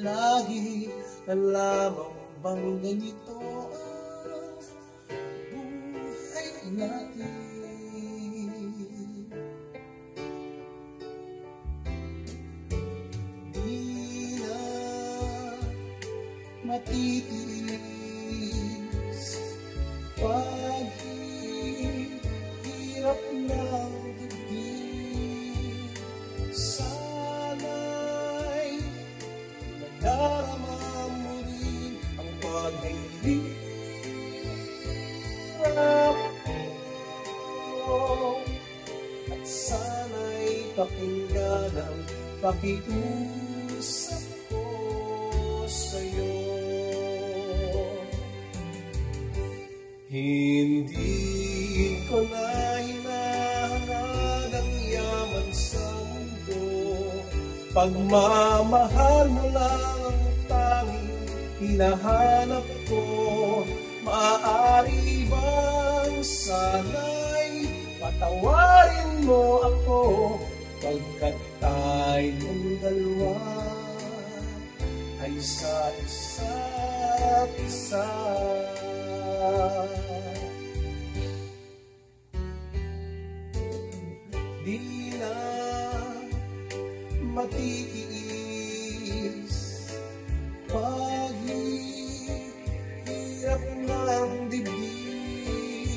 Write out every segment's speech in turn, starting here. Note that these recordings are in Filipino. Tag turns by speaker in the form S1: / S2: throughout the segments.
S1: lagi na lamang bang ganito ang buhay natin. Di na matitiis paghihirap ng dibdib. Sana'y nadarama mo rin ang paghihirap ko, at sana'y pakinggan ang pakiusap ko sa'yo. Hindi ko na hinahangad ang yaman sa mundo, pagmamahal mo lang ang tanging hinahanap ko. Maaari bang sana'y patawarin mo ako, pagkat tayong dalawa ay sa isa't isa. Di na matiis paghihirap ng dibdib.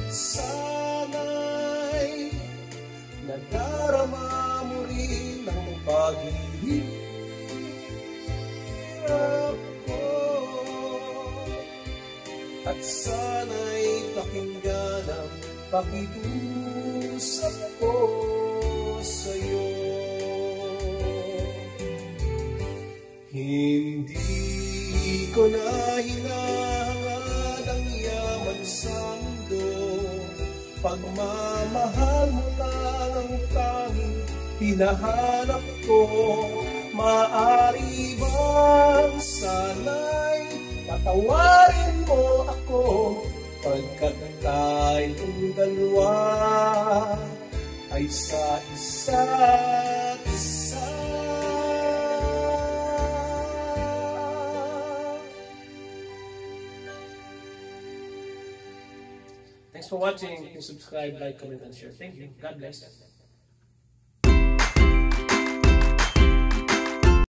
S1: Sana'y nadarama mo rin ang paghihirap ko, at sana'y pakinggan ang pakiusap ko sa'yo. Hindi ko na hinahangad ang yaman sa mundo, pagmamahal mo lang ang tanging hinahanap ko. Maaari bang sana'y patawarin mo ako, pagkat tayong dalawa ay sa isa't isa. Thanks for watching. Please subscribe, like, comment, and share. Thank you. God bless.